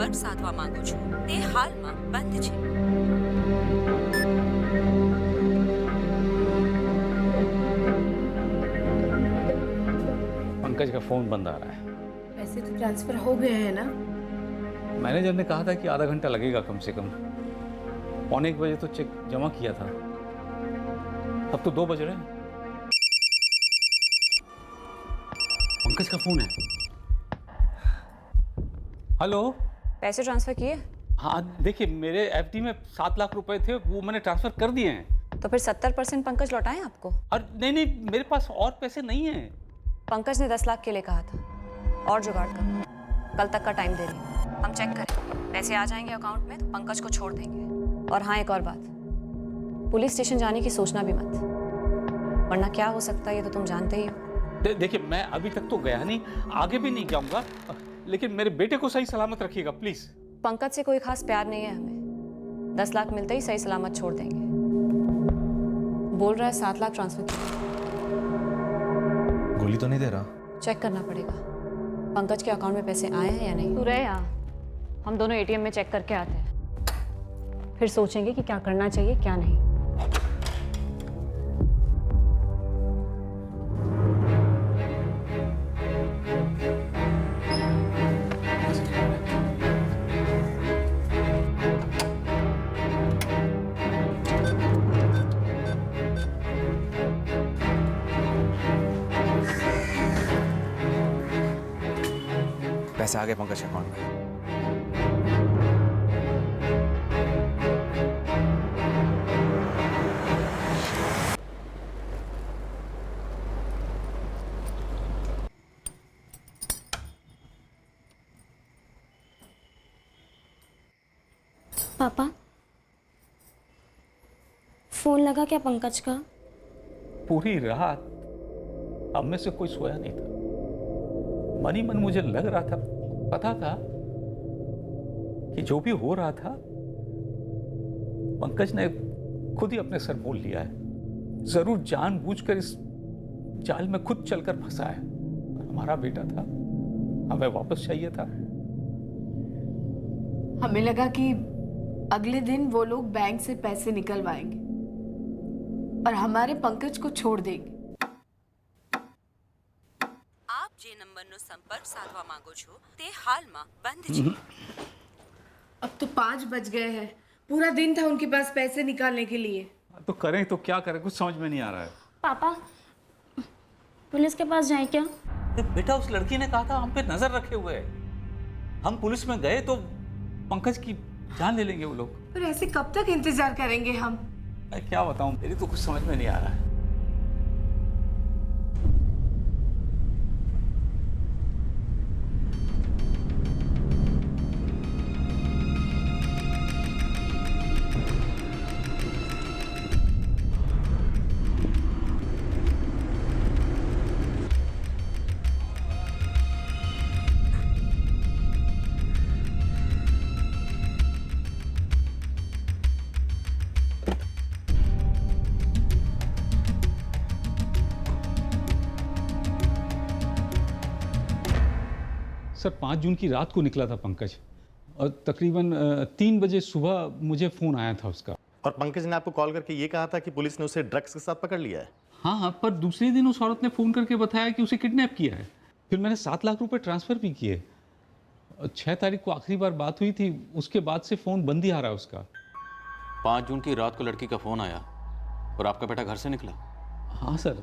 સંપર્ક સાધવા માંગો છો તે હાલમાં બંધ છે। पंकज का फोन बंद आ रहा है। पैसे तो ट्रांसफर हो गए हैं ना? मैनेजर ने कहा था कि आधा घंटा लगेगा कम से कम। 1:15 तो चेक जमा किया था, अब तो 2 बज रहे हैं। पंकज का फोन है। हेलो। पैसे ट्रांसफर किए? हाँ देखिए, मेरे एफडी में 7 लाख रुपए थे, वो मैंने ट्रांसफर कर दिए हैं। तो फिर 70% पंकज लौटाएं आपको? अरे नहीं, मेरे पास और पैसे नहीं हैं। पंकज ने 10 लाख के लिए कहा था, और जुगाड़ करो। कल तक का टाइम दे रही हूं। हम चेक करें, पैसे आ जाएंगे अकाउंट में तो पंकज को छोड़ देंगे। और हाँ, एक और बात, पुलिस स्टेशन जाने की सोचना भी मत, वरना क्या हो सकता है ये तो तुम जानते ही हो। देखिए, मैं अभी तक तो गया नहीं, आगे भी नहीं जाऊंगा, लेकिन मेरे बेटे को सही सलामत रखिएगा प्लीज। पंकज से कोई खास प्यार नहीं है हमें, 10 लाख मिलते ही सही सलामत छोड़ देंगे। बोल रहा है 7 लाख ट्रांसफर किए। गोली तो नहीं दे रहा? चेक करना पड़ेगा पंकज के अकाउंट में पैसे आए हैं या नहीं। तू रहे यहाँ, हम दोनों एटीएम में चेक करके आते हैं, फिर सोचेंगे कि क्या करना चाहिए क्या नहीं। पैसे आ गए पंकज के अकाउंट में। पापा, फोन लगा क्या पंकज का? पूरी रात हम में से कोई सोया नहीं था। मन ही मन मुझे लग रहा था, पता था कि जो भी हो रहा था पंकज ने खुद ही अपने सर मोल लिया है। जरूर जानबूझकर इस जाल में खुद चलकर फंसा है। हमारा बेटा था, हमें वापस चाहिए था। हमें लगा कि अगले दिन वो लोग बैंक से पैसे निकलवाएंगे और हमारे पंकज को छोड़ देंगे। આપ જે નંબરનો સંપર્ક સાધવા માંગો છો તે હાલમાં બંધ છે। अब तो 5 बज गए हैं, पूरा दिन था उनके पास पैसे निकालने के लिए। तो करें तो क्या करें, कुछ समझ में नहीं आ रहा है। पापा, पुलिस के पास जाए क्या? बेटा, उस लड़की ने कहा था हम पे नजर रखे हुए है। हम पुलिस में गए तो पंकज की जान ले लेंगे वो लोग। पर ऐसे कब तक इंतजार करेंगे हम? मैं क्या बताऊं, मेरी तो कुछ समझ में नहीं आ रहा है। सर, 5 जून की रात को निकला था पंकज, और तकरीबन 3 बजे सुबह मुझे फ़ोन आया था उसका। और पंकज ने आपको कॉल करके ये कहा था कि पुलिस ने उसे ड्रग्स के साथ पकड़ लिया है? हाँ, पर दूसरे दिन उस औरत ने फ़ोन करके बताया कि उसे किडनैप किया है। फिर मैंने 7 लाख रुपए ट्रांसफ़र भी किए। 6 तारीख को आखिरी बार बात हुई थी, उसके बाद से फ़ोन बंद ही आ रहा है उसका। 5 जून की रात को लड़की का फ़ोन आया और आपका बेटा घर से निकला? हाँ सर,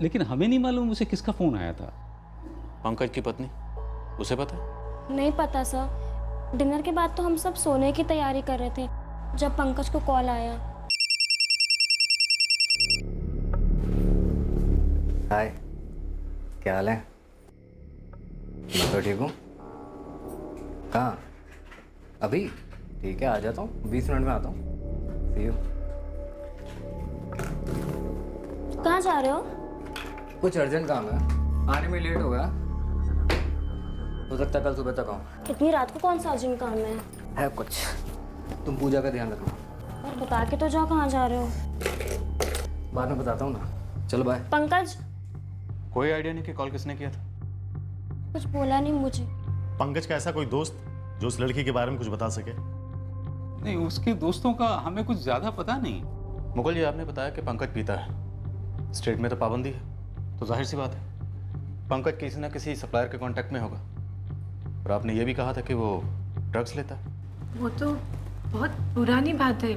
लेकिन हमें नहीं मालूम उसे किसका फ़ोन आया था। पंकज की पत्नी, उसे पता है? नहीं पता सर, डिनर के बाद तो हम सब सोने की तैयारी कर रहे थे जब पंकज को कॉल आया। हाय, क्या हाल है? मैं तो ठीक हूँ। कहाँ? अभी? ठीक है, आ जाता हूँ, 20 मिनट में आता हूँ। सी यू। कहाँ जा रहे हो? कुछ अर्जेंट काम है, आने में लेट हो गया। हो सकता है कल सुबह तक आऊँ। इतनी रात को कौन सा अर्जेंट काम है कुछ। तुम पूजा का ध्यान रखना। और बता के तो जाओ कहाँ जा रहे हो। बाद में बताता हूँ ना। चलो बाय। पंकज, कोई आइडिया नहीं कि कॉल किसने किया था? कुछ बोला नहीं मुझे। पंकज का ऐसा कोई दोस्त जो उस लड़की के बारे में कुछ बता सके? नहीं, उसके दोस्तों का हमें कुछ ज्यादा पता नहीं। मुगल जी, आपने बताया कि पंकज पीता है, स्टेट में तो पाबंदी है, तो जाहिर सी बात है पंकज किसी ना किसी सप्लायर के कांटेक्ट में होगा। और आपने ये भी कहा था कि वो ड्रग्स लेता है। वो तो बहुत पुरानी बात है।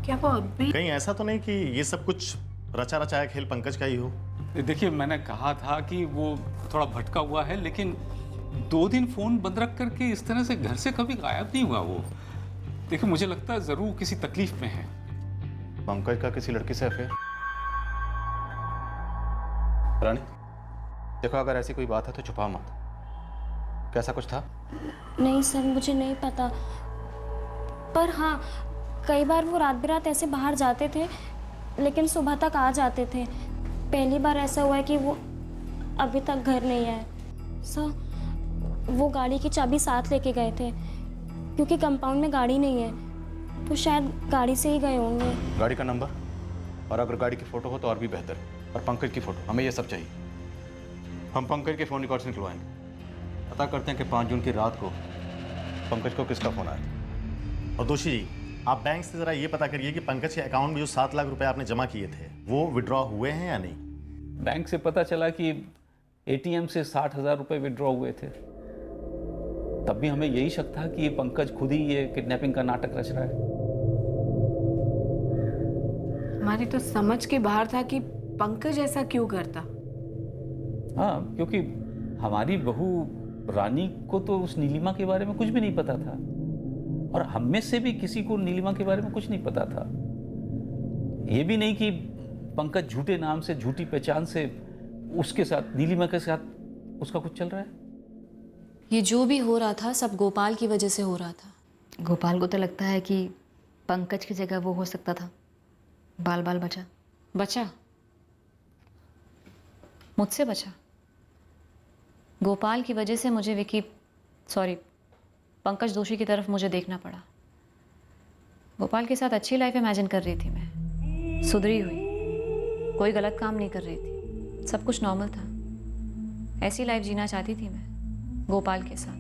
क्या वो अब भी? कहीं ऐसा तो नहीं कि ये सब कुछ रचा रचाया खेल पंकज का ही हो? देखिए, मैंने कहा था कि वो थोड़ा भटका हुआ है, लेकिन 2 दिन फोन बंद रख करके इस तरह से घर से कभी गायब नहीं हुआ वो। देखिए, मुझे लगता है जरूर किसी तकलीफ में है। पंकज का किसी लड़की से अफेयर? रानी देखो, अगर ऐसी कोई बात है तो छुपा मत। कैसा कुछ था? नहीं सर, मुझे नहीं पता। पर हाँ, कई बार वो रात बेरात ऐसे बाहर जाते थे, लेकिन सुबह तक आ जाते थे। पहली बार ऐसा हुआ है कि वो अभी तक घर नहीं आए। सर, वो गाड़ी की चाबी साथ लेके गए थे, क्योंकि कंपाउंड में गाड़ी नहीं है, तो शायद गाड़ी से ही गए होंगे। गाड़ी का नंबर, और अगर गाड़ी की फोटो हो तो और भी बेहतर, और पंकज की फोटो, हमें ये सब चाहिए। हम पंकज के फ़ोन रिकॉर्ड्स निकलवाएंगे, पता करते हैं कि 5 जून की रात को पंकज को किसका फ़ोन आया। और दोषी जी, आप बैंक से जरा ये पता करिए कि पंकज के अकाउंट में जो 7 लाख रुपए आपने जमा किए थे वो विड्रॉ हुए हैं या नहीं। बैंक से पता चला कि एटीएम से 60,000 रुपए विड्रॉ हुए थे। तब भी हमें यही शक था कि ये पंकज खुद ही ये किडनैपिंग का नाटक रच रहा है। हमारी तो समझ के बाहर था कि पंकज ऐसा क्यों करता। हाँ, क्योंकि हमारी बहू रानी को तो उस नीलिमा के बारे में कुछ भी नहीं पता था, और हम में से भी किसी को नीलिमा के बारे में कुछ नहीं पता था। ये भी नहीं कि पंकज झूठे नाम से, झूठी पहचान से उसके साथ, नीलिमा के साथ उसका कुछ चल रहा है। ये जो भी हो रहा था सब गोपाल की वजह से हो रहा था। गोपाल को तो लगता है कि पंकज की जगह वो हो सकता था। बाल बाल बचा। बचा? मुझसे बचा? गोपाल की वजह से मुझे पंकज दोषी की तरफ मुझे देखना पड़ा। गोपाल के साथ अच्छी लाइफ इमेजिन कर रही थी मैं, सुधरी हुई, कोई गलत काम नहीं कर रही थी, सब कुछ नॉर्मल था। ऐसी लाइफ जीना चाहती थी मैं गोपाल के साथ।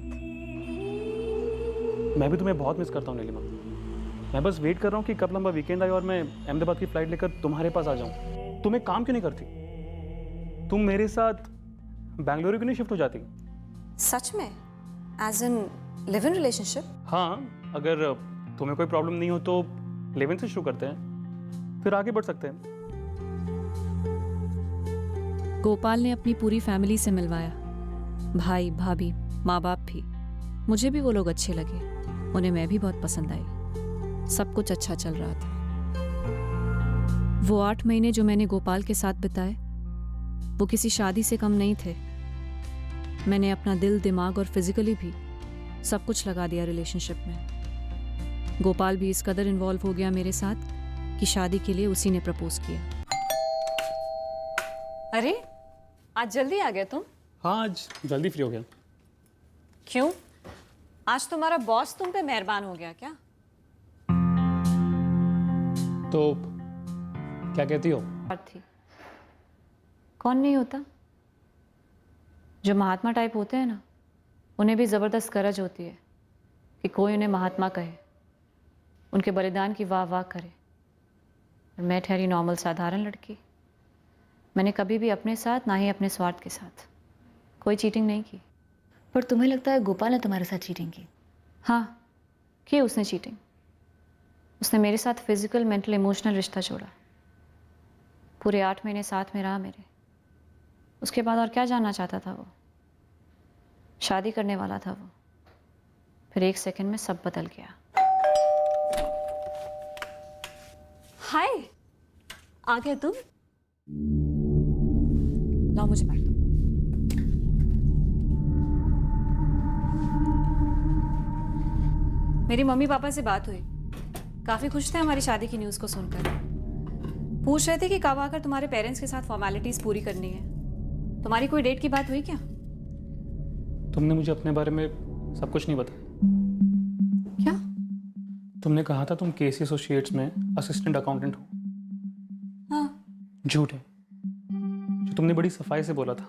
मैं भी तुम्हें बहुत मिस करता हूँ नीलिमा। मैं बस वेट कर रहा हूँ कि कब लंबा वीकेंड आए और मैं अहमदाबाद की फ़्लाइट लेकर तुम्हारे पास आ जाऊँ। तुम एक काम क्यों नहीं करती? तुम मेरे साथ बेंगलुरु क्यों नहीं शिफ्ट हो जाती? सच में? As in live in relationship? हाँ, अगर तुम्हें कोई प्रॉब्लम नहीं हो तो लिव इन से शुरू करते हैं, फिर आगे बढ़ सकते हैं। गोपाल ने अपनी पूरी फैमिली से मिलवाया, भाई भाभी माँ बाप भी। मुझे भी वो लोग अच्छे लगे, उन्हें मैं भी बहुत पसंद आई। सब कुछ अच्छा चल रहा था। वो 8 महीने जो मैंने गोपाल के साथ बिताए वो किसी शादी से कम नहीं थे। मैंने अपना दिल, दिमाग और फिजिकली भी सब कुछ लगा दिया रिलेशनशिप में। गोपाल भी इस कदर इन्वॉल्व हो गया मेरे साथ कि शादी के लिए उसी ने प्रपोज किया। अरे आज जल्दी आ गए तुम? हाँ, आज जल्दी फ्री हो गया। क्यों? आज तुम्हारा बॉस तुम पे मेहरबान हो गया क्या? तो क्या कहती हो? थी। कौन नहीं होता? जो महात्मा टाइप होते हैं ना, उन्हें भी ज़बरदस्त गरज होती है कि कोई उन्हें महात्मा कहे, उनके बलिदान की वाह वाह करे। और मैं ठहरी नॉर्मल साधारण लड़की। मैंने कभी भी अपने साथ, ना ही अपने स्वार्थ के साथ, कोई चीटिंग नहीं की। पर तुम्हें लगता है गोपाल ने तुम्हारे साथ चीटिंग की? हाँ, की उसने चीटिंग। उसने मेरे साथ फिजिकल, मेंटल, इमोशनल रिश्ता जोड़ा। पूरे 8 महीने साथ में रहा मेरे। उसके बाद और क्या जानना चाहता था वो? शादी करने वाला था वो। फिर 1 सेकंड में सब बदल गया। हाय, आ गए तुम? लाओ मुझे बैठ दो। मेरी मम्मी पापा से बात हुई, काफी खुश थे हमारी शादी की न्यूज़ को सुनकर। पूछ रहे थे कि कब आकर तुम्हारे पेरेंट्स के साथ फॉर्मेलिटीज पूरी करनी है। तुम्हारी कोई डेट की बात हुई क्या? तुमने मुझे अपने बारे में सब कुछ नहीं बताया। क्या? तुमने कहा था तुम केसी एसोसिएट्स में असिस्टेंट अकाउंटेंट हो। हाँ। झूठ है जो तुमने बड़ी सफाई से बोला था,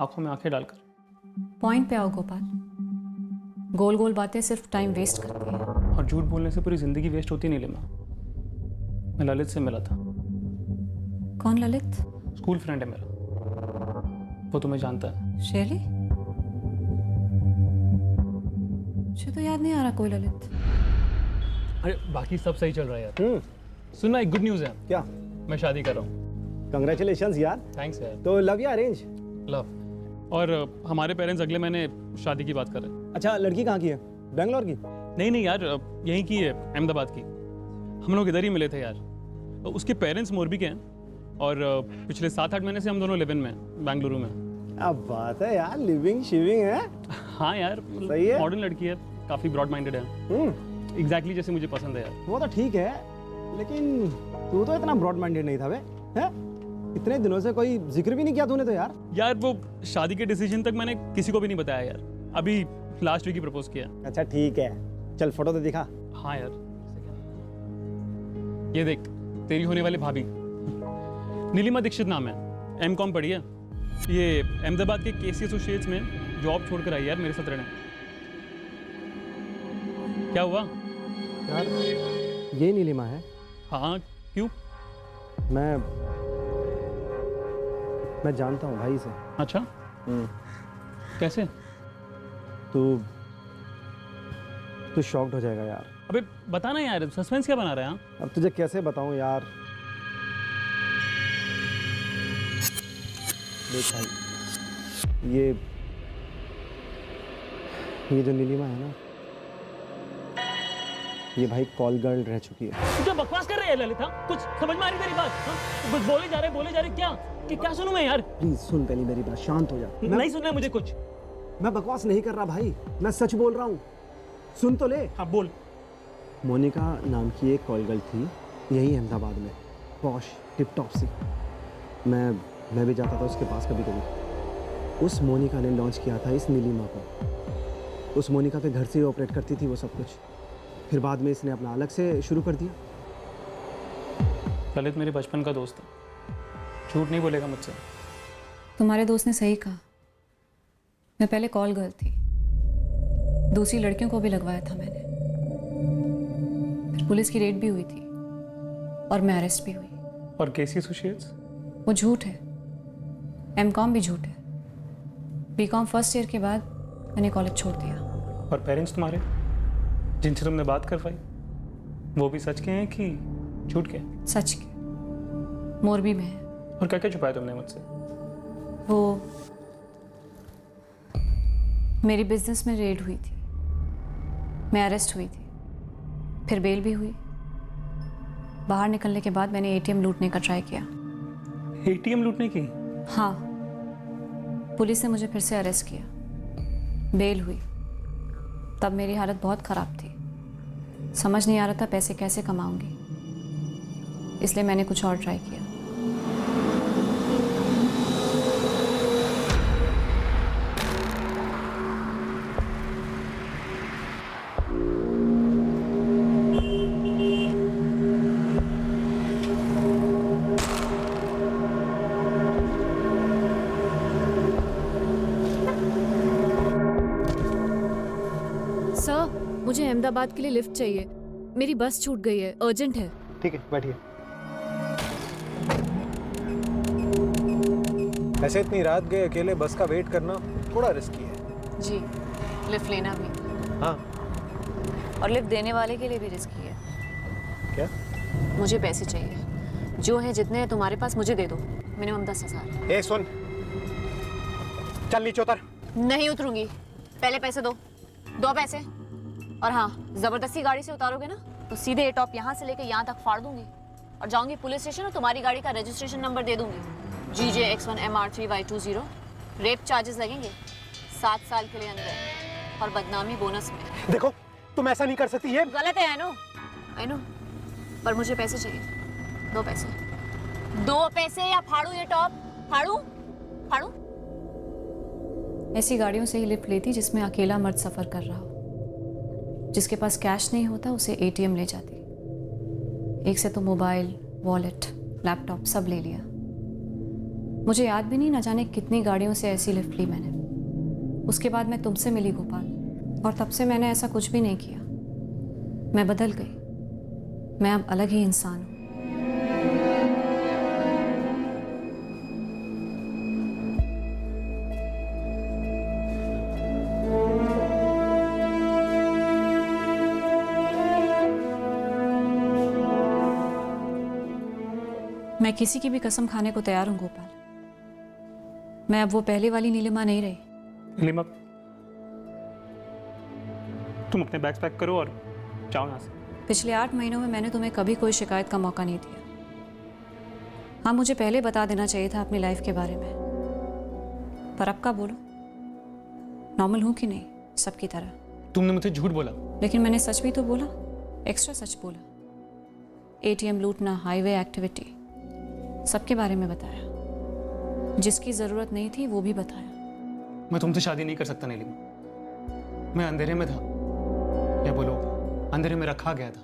आंखों में आंखें डालकर। पॉइंट पे आओ गोपाल। गोल गोल बातें सिर्फ टाइम वेस्ट करती हैं। और झूठ बोलने से पूरी ज़िंदगी वेस्ट होती नहीं नीलिमा। मैं ललित से मिला था। कौन ललित? स्कूल फ्रेंड है मेरा, वो तुम्हें जानता है। शैली? मुझे तो याद नहीं आ रहा कोई ललित। अरे बाकी सब सही चल रहा है यार। सुनना, एक गुड न्यूज़ है। क्या? मैं शादी कर रहा हूँ। कंग्रेचुलेशंस यार। थैंक्स यार। तो लव या अरेंज? लव। और हमारे पेरेंट्स अगले महीने शादी की बात कर रहे हैं। अच्छा, लड़की कहाँ की है? बेंगलोर की? नहीं यार, यहीं की है, अहमदाबाद की। हम लोग इधर ही मिले थे यार। उसके पेरेंट्स मोरबी के हैं और पिछले 7-8 महीने से हम दोनों लिव इन में हैं, बेंगलुरु में। अब बात है यार, लिविंग शिविंग है। हाँ यार, सही है। मॉडर्न लड़की है, काफ़ी ब्रॉड माइंडेड है। एग्जैक्टली जैसे मुझे पसंद है यार। वो तो ठीक है, लेकिन तू तो इतना ब्रॉड माइंडेड नहीं था बे, हैं? इतने दिनों से कोई जिक्र भी नहीं किया तूने तो यार। यार वो शादी के डिसीजन तक मैंने किसी को भी नहीं बताया यार। अभी लास्ट वीक ही प्रपोज किया। अच्छा ठीक है, चल फोटो तो दिखा। हाँ यार, ये देख, तेरी होने वाली भाभी नीलिमा दीक्षित नाम है, M.Com पढ़ी है। ये अहमदाबाद के KC एसोसिएट्स में जॉब छोड़कर आई यार मेरे साथ रहने। क्या हुआ यार? ये नीलिमा है? हाँ, क्यों? मैं जानता हूँ भाई इसे। अच्छा, कैसे? तू शॉक्ड हो जाएगा यार। अबे बता ना यार, सस्पेंस क्या बना रहा है? हाँ? अब तुझे कैसे बताऊं यार। देख भाई, ये जो नीलिमा है ना, ये भाई कॉल गर्ल रह चुकी है। क्या बकवास कर रहे हैं ललिता? कुछ समझ में आ रही तेरी बात? कुछ बोले जा रहे क्या सुनूं मैं यार? प्लीज सुन पहले मेरी बात, शांत हो जा। नहीं सुनना है मुझे कुछ। मैं बकवास नहीं कर रहा भाई, मैं सच बोल रहा हूँ। सुन तो ले। हाँ बोल। मोनिका नाम की एक कॉल गर्ल थी यही अहमदाबाद में, पॉश टिप टॉप सी। मैं भी जाता था उसके पास कभी कभी। उस मोनिका ने लॉन्च किया था इस नीलिमा को। उस मोनिका के घर से ही ऑपरेट करती थी वो सब कुछ। फिर बाद में इसने अपना अलग से शुरू कर दिया। ललित मेरे बचपन का दोस्त है, झूठ नहीं बोलेगा मुझसे। तुम्हारे दोस्त ने सही कहा। मैं पहले कॉल गर्ल थी, दूसरी लड़कियों को भी लगवाया था मैंने। फिर पुलिस की रेड भी हुई थी और मैं अरेस्ट भी हुई। और KC एसोसिएट्स? वो झूठ है। M.Com भी झूठ है। B.Com फर्स्ट ईयर के बाद मैंने कॉलेज छोड़ दिया। और पेरेंट्स तुम्हारे जिनसे तुमने बात करवाई, वो भी सच के हैं कि झूठ के? सच के, मोरबी में है। और क्या क्या छुपाया तुमने मुझसे? वो मेरी बिजनेस में रेड हुई थी, मैं अरेस्ट हुई थी, फिर बेल भी हुई। बाहर निकलने के बाद मैंने ATM लूटने का ट्राई किया। ATM लूटने की? हाँ, पुलिस ने मुझे फिर से अरेस्ट किया, बेल हुई। तब मेरी हालत बहुत ख़राब थी, समझ नहीं आ रहा था पैसे कैसे कमाऊंगी, इसलिए मैंने कुछ और ट्राई किया। मुझे अहमदाबाद के लिए लिफ्ट चाहिए, मेरी बस छूट गई है, अर्जेंट है। ठीक है, बैठिए। ऐसे इतनी रात गए अकेले बस का वेट करना थोड़ा रिस्की है। जी, लिफ्ट लेना भी। हाँ, और लिफ्ट देने वाले के लिए भी रिस्की है। क्या? मुझे पैसे चाहिए, जो है जितने हैं तुम्हारे पास मुझे दे दो, मिनिमम 10,000। ए सुन, चल नीचे उतर। नहीं उतरूंगी, पहले पैसे दो। 2 पैसे। और हाँ, जबरदस्ती गाड़ी से उतारोगे ना तो सीधे ये टॉप यहाँ से लेकर यहाँ तक फाड़ दूंगी और जाऊंगी पुलिस स्टेशन और तुम्हारी गाड़ी का रजिस्ट्रेशन नंबर दे दूंगी, GJX1MR3Y20। रेप चार्जेस लगेंगे, 7 साल के लिए अंदर और बदनामी बोनस में। देखो, तुम ऐसा नहीं कर सकती है। गलत है, आई नो, पर मुझे पैसे चाहिए। 2 पैसे। 2 पैसे या फाड़ू ये टॉप, फाड़ू। ऐसी गाड़ियों से ही लिफ्ट लेती जिसमें अकेला मर्द सफर कर रहा हो। जिसके पास कैश नहीं होता उसे ATM ले जाती। एक से तो मोबाइल, वॉलेट, लैपटॉप सब ले लिया। मुझे याद भी नहीं, ना जाने कितनी गाड़ियों से ऐसी लिफ्ट ली मैंने। उसके बाद मैं तुमसे मिली गोपाल और तब से मैंने ऐसा कुछ भी नहीं किया। मैं बदल गई, मैं अब अलग ही इंसान हूँ। मैं किसी की भी कसम खाने को तैयार हूँ गोपाल। मैं अब वो पहले वाली नीलिमा नहीं रही। नीलिमा, तुम अपने बैग्स पैक करो और जाओ यहाँ से। पिछले 8 महीनों में मैंने तुम्हें कभी कोई शिकायत का मौका नहीं दिया। हाँ, मुझे पहले बता देना चाहिए था अपनी लाइफ के बारे में, पर अब का बोलो, नॉर्मल हूँ कि नहीं सबकी तरह? तुमने मुझे झूठ बोला। लेकिन मैंने सच भी तो बोला, एक्स्ट्रा सच बोला। ATM लूटना, हाईवे एक्टिविटी, सबके बारे में बताया। जिसकी ज़रूरत नहीं थी वो भी बताया। मैं तुमसे शादी नहीं कर सकता नीलिमा। मैं अंधेरे में था, या बोलो अंधेरे में रखा गया था,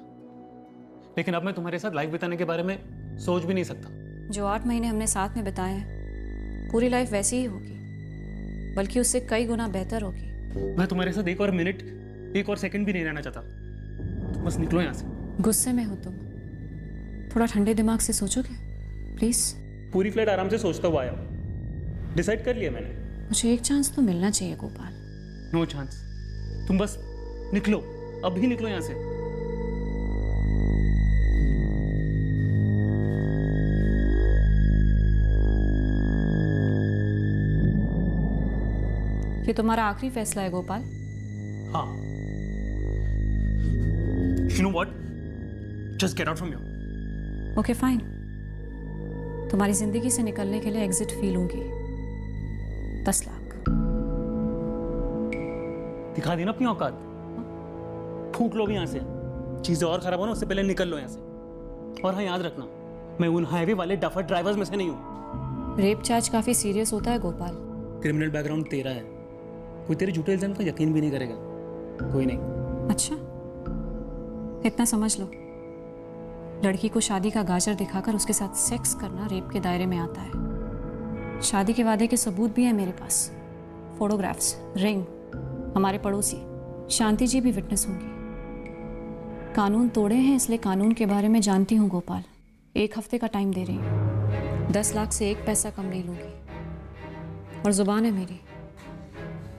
लेकिन अब मैं तुम्हारे साथ लाइफ बिताने के बारे में सोच भी नहीं सकता। जो 8 महीने हमने साथ में बिताए हैं, पूरी लाइफ वैसी ही होगी, बल्कि उससे कई गुना बेहतर होगी। मैं तुम्हारे साथ एक और मिनट, एक और सेकंड भी नहीं रहना चाहता। तुम बस निकलो यहाँ से। गुस्से में हो तुम? थोड़ा ठंडे दिमाग से सोचोगे प्लीज? पूरी फ्लाइट आराम से सोचता हुआ आया, डिसाइड कर लिया मैंने। मुझे एक चांस तो मिलना चाहिए गोपाल। No chance. तुम बस निकलो, अभी निकलो यहाँ से। ये तुम्हारा आखिरी फैसला है गोपाल? हाँ। You know what? Just get out from here. Okay fine. तुम्हारी जिंदगी से निकलने के लिए एग्जिट फी लूंगी। 10 लाख। दिखा दी ना अपनी औकात। फूट लो भी यहाँ से। चीजें और खराब हो ना, उससे पहले निकल लो यहाँ से। और हाँ, याद रखना, मैं उन हाईवे वाले डफर ड्राइवर्स में से नहीं हूँ। रेप चार्ज काफी सीरियस होता है गोपाल। क्रिमिनल बैकग्राउंड तेरा है, कोई तेरे झूठे इल्जाम का यकीन भी नहीं करेगा। कोई नहीं। अच्छा, इतना समझ लो, लड़की को शादी का गाजर दिखाकर उसके साथ सेक्स करना रेप के दायरे में आता है। शादी के वादे के सबूत भी है मेरे पास, फोटोग्राफ्स, रिंग। हमारे पड़ोसी शांति जी भी विटनेस होंगी। कानून तोड़े हैं, इसलिए कानून के बारे में जानती हूँ गोपाल। 1 हफ्ते का टाइम दे रही हूँ। 10 लाख से 1 पैसा कम नहीं लूंगी। और जुबान है मेरी,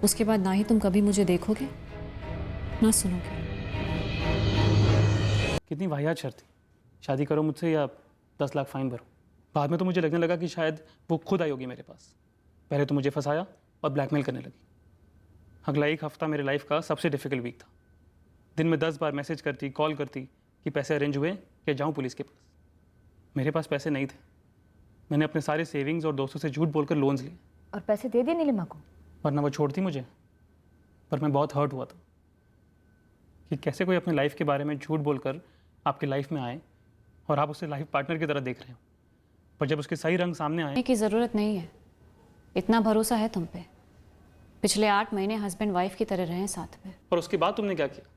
उसके बाद ना ही तुम कभी मुझे देखोगे ना सुनोगे। कितनी वाहियात शर्त थी, शादी करो मुझसे या 10 लाख फाइन भरो। बाद में तो मुझे लगने लगा कि शायद वो खुद आई होगी मेरे पास। पहले तो मुझे फंसाया और ब्लैकमेल करने लगी। अगला 1 हफ्ता मेरे लाइफ का सबसे डिफिकल्ट वीक था। दिन में 10 बार मैसेज करती, कॉल करती कि पैसे अरेंज हुए या जाऊँ पुलिस के पास। मेरे पास पैसे नहीं थे। मैंने अपने सारे सेविंग्स और दोस्तों से झूठ बोलकर लोन्स लिए। और पैसे दे दिए नीलिमा को? वरना वो छोड़ती मुझे। पर मैं बहुत हर्ट हुआ था कि कैसे कोई अपनी लाइफ के बारे में झूठ बोलकर आपकी लाइफ में आए और आप उसे लाइफ पार्टनर की तरह देख रहे हो, पर जब उसके सही रंग सामने आए। की ज़रूरत नहीं है, इतना भरोसा है तुम पे। पिछले 8 महीने हस्बैंड वाइफ की तरह रहे साथ में। और उसके बाद तुमने क्या किया?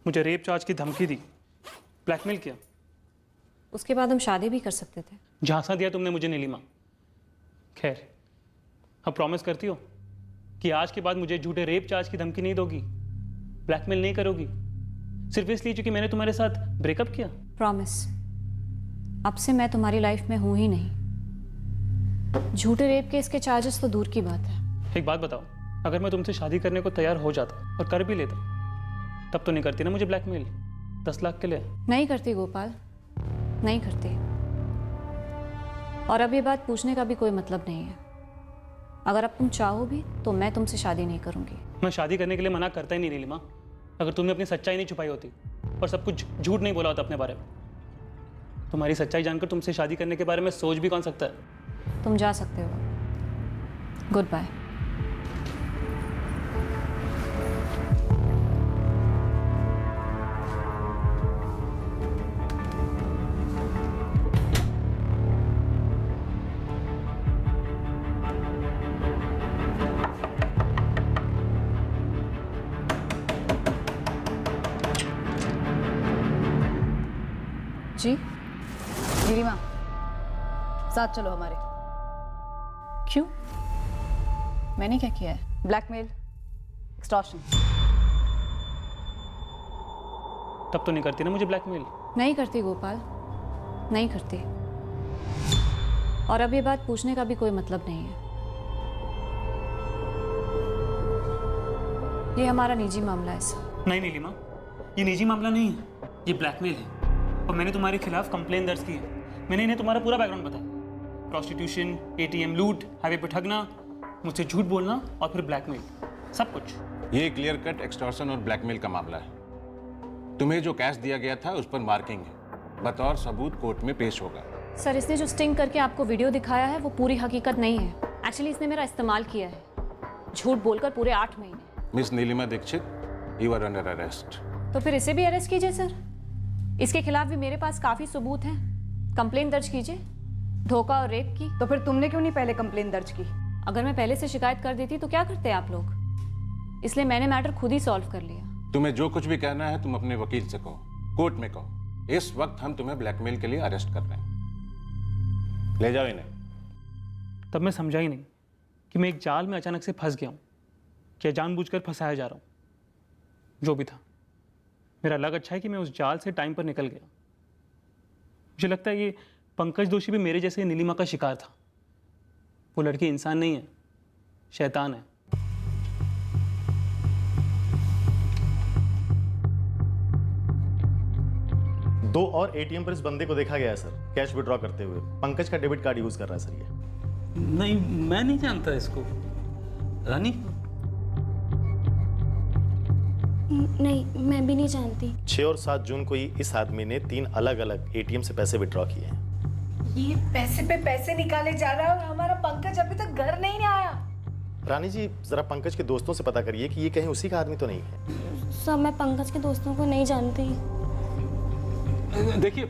मुझे रेप चार्ज की धमकी दी, ब्लैकमेल किया। उसके बाद हम शादी भी कर सकते थे। झांसा दिया तुमने मुझे नीलिमा। खैर, अब प्रॉमिस करती हो कि आज के बाद मुझे झूठे रेप चार्ज की धमकी नहीं दोगी, ब्लैकमेल नहीं करोगी, सिर्फ इसलिए क्योंकि मैंने तुम्हारे साथ ब्रेकअप किया? प्रॉमिस। अब से मैं तुम्हारी लाइफ में हूं ही नहीं। झूठे रेप के इसके चार्जेस तो दूर की बात है। एक बात बताओ, अगर मैं तुमसे शादी करने को तैयार हो जाता और कर भी लेता, तब तो नहीं करती ना मुझे ब्लैकमेल 10 लाख के लिए? नहीं करती गोपाल, नहीं करती। और अब ये बात पूछने का भी कोई मतलब नहीं है। अगर अब तुम चाहो भी तो मैं तुमसे शादी नहीं करूंगी। मैं शादी करने के लिए मना करता ही नहीं नीलिमा। अगर तुमने अपनी सच्चाई नहीं छुपाई होती और सब कुछ झूठ नहीं बोला होता अपने बारे में, तुम्हारी सच्चाई जानकर तुमसे शादी करने के बारे में सोच भी कौन सकता है? तुम जा सकते हो। Good bye. जी नीलिमा, साथ चलो हमारे। क्यों? मैंने क्या किया है? Blackmail, extortion. तब तो नहीं करती ना मुझे ब्लैकमेल। नहीं करती गोपाल, नहीं करती। और अब ये बात पूछने का भी कोई मतलब नहीं है। ये हमारा निजी मामला है सर। नहीं नीलिमा, ये निजी मामला नहीं है, ये ब्लैकमेल है। और मैंने तुम्हारे खिलाफ कंप्लेन दर्ज की है। मैंने इन्हें तुम्हारा पूरा बैकग्राउंड बताया, प्रोस्टिट्यूशन, ATM लूट, हाईवे पर ठगना, मुझसे झूठ बोलना और फिर ब्लैकमेल, सब कुछ। ये क्लियर कट एक्सटॉर्शन और ब्लैकमेल का मामला है। तुम्हें जो कैश दिया गया था उस पर मार्किंग है, बतौर सबूत कोर्ट में पेश होगा। सर, इसने जो स्टिंग करके आपको वीडियो दिखाया है वो पूरी हकीकत नहीं है। एक्चुअली इसने मेरा इस्तेमाल किया है, झूठ बोलकर पूरे 8 महीने। Miss Nilima Dikshit, you are under arrest. तो फिर इसे भी अरेस्ट कीजिए सर। इसके खिलाफ भी मेरे पास काफी सबूत हैं। कंप्लेन दर्ज कीजिए, धोखा और रेप की। तो फिर तुमने क्यों नहीं पहले कंप्लेन दर्ज की? अगर मैं पहले से शिकायत कर देती तो क्या करते आप लोग? इसलिए मैंने मैटर खुद ही सॉल्व कर लिया। तुम्हें जो कुछ भी कहना है तुम अपने वकील से कहो, कोर्ट में कहो। इस वक्त हम तुम्हें ब्लैकमेल के लिए अरेस्ट कर रहे हैं। ले जाओ इन्हें। तब मैं समझा ही नहीं कि मैं एक जाल में अचानक से फंस गया हूँ, क्या जानबूझकर फंसाया जा रहा हूँ। जो भी था, मेरा लग अच्छा है कि मैं उस जाल से टाइम पर निकल गया। मुझे लगता है ये पंकज दोषी भी मेरे जैसे नीलिमा का शिकार था। वो लड़की इंसान नहीं है, शैतान है। दो और ATM पर इस बंदे को देखा गया है सर, कैश विड्रॉ करते हुए। पंकज का डेबिट कार्ड यूज कर रहा है सर ये। नहीं, मैं नहीं जानता इसको। रानी? नहीं, मैं भी नहीं जानती। 6 और 7 जून को ही इस आदमी ने 3 अलग अलग ATM से पैसे विड्रॉ किए हैं। ये पैसे पे पैसे निकाले जा रहा है और हमारा पंकज अभी तक घर नहीं आया। रानी जी, जरा पंकज के दोस्तों से पता करिए कि ये कहीं उसी का आदमी तो नहीं है। सर, मैं पंकज के दोस्तों को नहीं जानती। देखिए,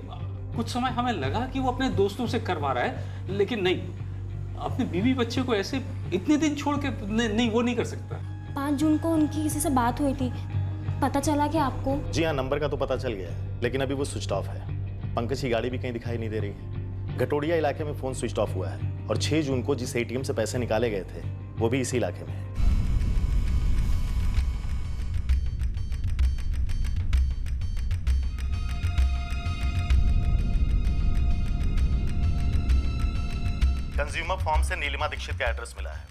कुछ समय हमें लगा कि वो अपने दोस्तों से करवा रहा है, लेकिन नहीं, अपने बीवी बच्चे को ऐसे इतने दिन छोड़ के नहीं, वो नहीं कर सकता। 5 जून को उनकी किसी से बात हुई थी, पता चला कि आपको? जी हाँ, नंबर का तो पता चल गया है, लेकिन अभी वो स्विच ऑफ है। पंकज की गाड़ी भी कहीं दिखाई नहीं दे रही है। घटोड़िया इलाके में फोन स्विच ऑफ हुआ है और 6 जून को जिस ATM से पैसे निकाले गए थे वो भी इसी इलाके में है। कंज्यूमर फॉर्म से नीलिमा दीक्षित का एड्रेस मिला है,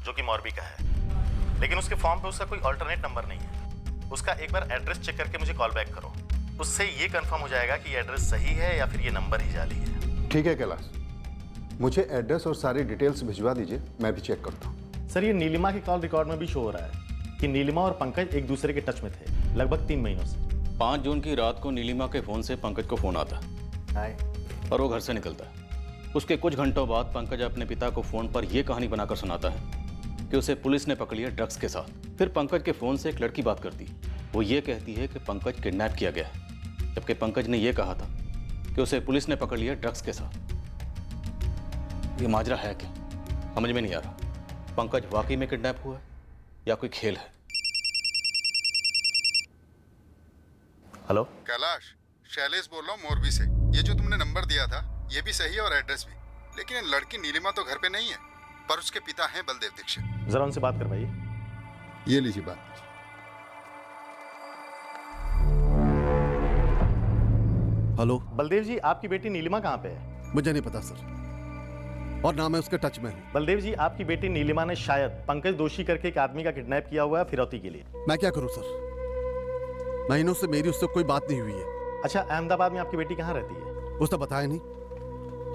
जो कि मोरबी का है, लेकिन उसके फॉर्म पे उसका कोई अल्टरनेट नंबर नहीं है। उसका एक बार एड्रेस चेक करके मुझे कॉल बैक करो, उससे ये कंफर्म हो जाएगा कि ये एड्रेस सही है या फिर ये नंबर ही जाली है। ठीक है कैलाश, मुझे एड्रेस और सारी डिटेल्स भिजवा दीजिए, मैं भी चेक करता हूँ। सर, ये नीलिमा के कॉल रिकॉर्ड में भी शो हो रहा है कि नीलिमा और पंकज एक दूसरे के टच में थे लगभग 3 महीनों से। 5 जून की रात को नीलिमा के फोन से पंकज को फोन आता है और वो घर से निकलता है। उसके कुछ घंटों बाद पंकज अपने पिता को फोन पर यह कहानी बनाकर सुनाता है कि उसे पुलिस ने पकड़ लिया ड्रग्स के साथ। फिर पंकज के फोन से एक लड़की बात करती है। वो ये कहती है कि पंकज किडनैप किया गया है, जबकि पंकज ने यह कहा था कि उसे पुलिस ने पकड़ लिया ड्रग्स के साथ। ये माजरा है क्या, समझ में नहीं आ रहा। पंकज वाकई में किडनैप हुआ है या कोई खेल है? हेलो कैलाश, शैलेश बोल रहा हूँ मोरबी से। ये जो तुमने नंबर दिया था ये भी सही है और एड्रेस भी, लेकिन लड़की नीलिमा तो घर पे नहीं है, पर उसके पिता हैं बलदेव दीक्षित। जरा उनसे बात करवाइए। ये लीजिए बात। हेलो बलदेव जी, आपकी बेटी नीलिमा कहाँ पे है? मुझे नहीं पता सर, और ना मैं उसके टच में हूँ। बलदेव जी, आपकी बेटी नीलिमा ने शायद पंकज दोषी करके एक आदमी का किडनैप किया हुआ है फिरौती के लिए। मैं क्या करूँ सर, महीनों से मेरी उससे कोई बात नहीं हुई है। अच्छा, अहमदाबाद में आपकी बेटी कहाँ रहती है? उसने बताया नहीं,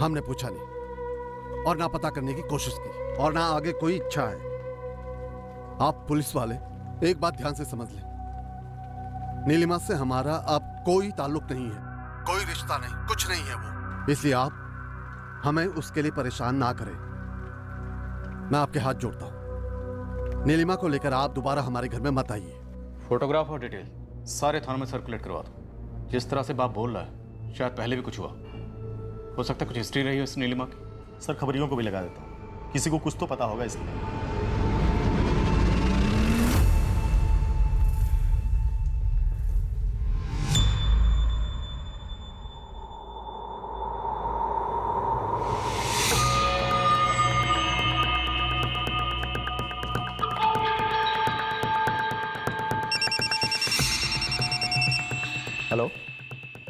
हमने पूछा नहीं और ना पता करने की कोशिश की, और ना आगे कोई इच्छा है। आप पुलिस वाले एक बात ध्यान से समझ लें, नीलिमा से हमारा अब कोई ताल्लुक नहीं है, कोई रिश्ता नहीं, कुछ नहीं है वो। इसलिए आप हमें उसके लिए परेशान ना करें। मैं आपके हाथ जोड़ता हूं, नीलिमा को लेकर आप दोबारा हमारे घर में मत आइए। फोटोग्राफ और डिटेल सारे थानों में सर्कुलेट करवा दो। जिस तरह से बाप बोल रहा है शायद पहले भी कुछ हुआ हो सकता है, कुछ हिस्ट्री रही हो इस नीलिमा की। सर, खबरियों को भी लगा देता हूँ, किसी को कुछ तो पता होगा इसलिए। हेलो।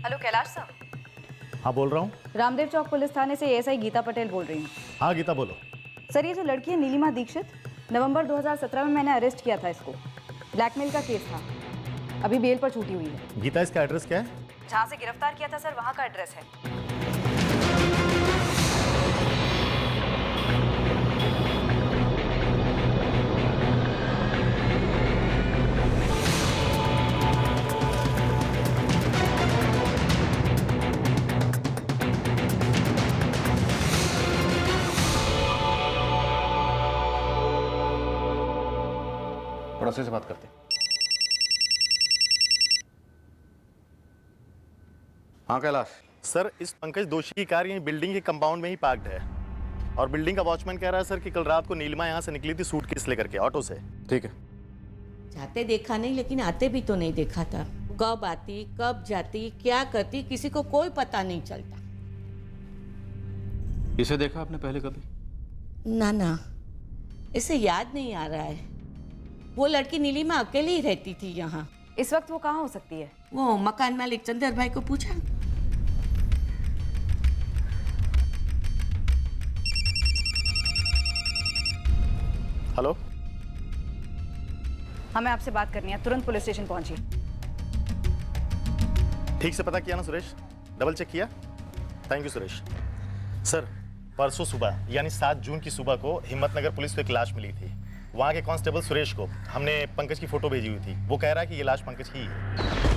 हेलो कैलाश साहब। हाँ बोल रहा हूँ। रामदेव चौक पुलिस थाने से एएसआई गीता पटेल बोल रही हूँ। हाँ गीता बोलो। सर ये जो लड़की है नीलिमा दीक्षित, नवंबर 2017 में मैंने अरेस्ट किया था इसको। ब्लैकमेल का केस था, अभी बेल पर छूटी हुई है। गीता इसका एड्रेस क्या है? जहाँ से गिरफ्तार किया था सर वहाँ का एड्रेस है। पड़ोसी से बात करते। हाँ कैलाश। सर इस पंकज दोषी की कार यही बिल्डिंग के कंपाउंड में ही पार्क्ड है और बिल्डिंग का वॉचमैन कह रहा है सर कि कल रात को नीलिमा यहाँ से निकली थी सूटकेस लेकर के ऑटो से। ठीक है। जाते देखा नहीं लेकिन आते भी तो नहीं देखा था। कब आती कब जाती क्या करती किसी को कोई पता नहीं चलता। इसे देखा आपने पहले कभी? ना ना इसे याद नहीं आ रहा है। वो लड़की नीलिमा अकेली ही रहती थी यहाँ। इस वक्त वो कहाँ हो सकती है? वो मकान मालिक चंदर भाई को पूछा? हेलो। हमें आपसे बात करनी है, तुरंत पुलिस स्टेशन पहुंचिए। ठीक से पता किया ना सुरेश? डबल चेक किया? Thank you Suresh. सर परसों सुबह यानी 7 जून की सुबह को हिम्मतनगर पुलिस को एक लाश मिली थी। वहाँ के कांस्टेबल सुरेश को हमने पंकज की फोटो भेजी हुई थी। वो कह रहा है कि ये लाश पंकज ही है।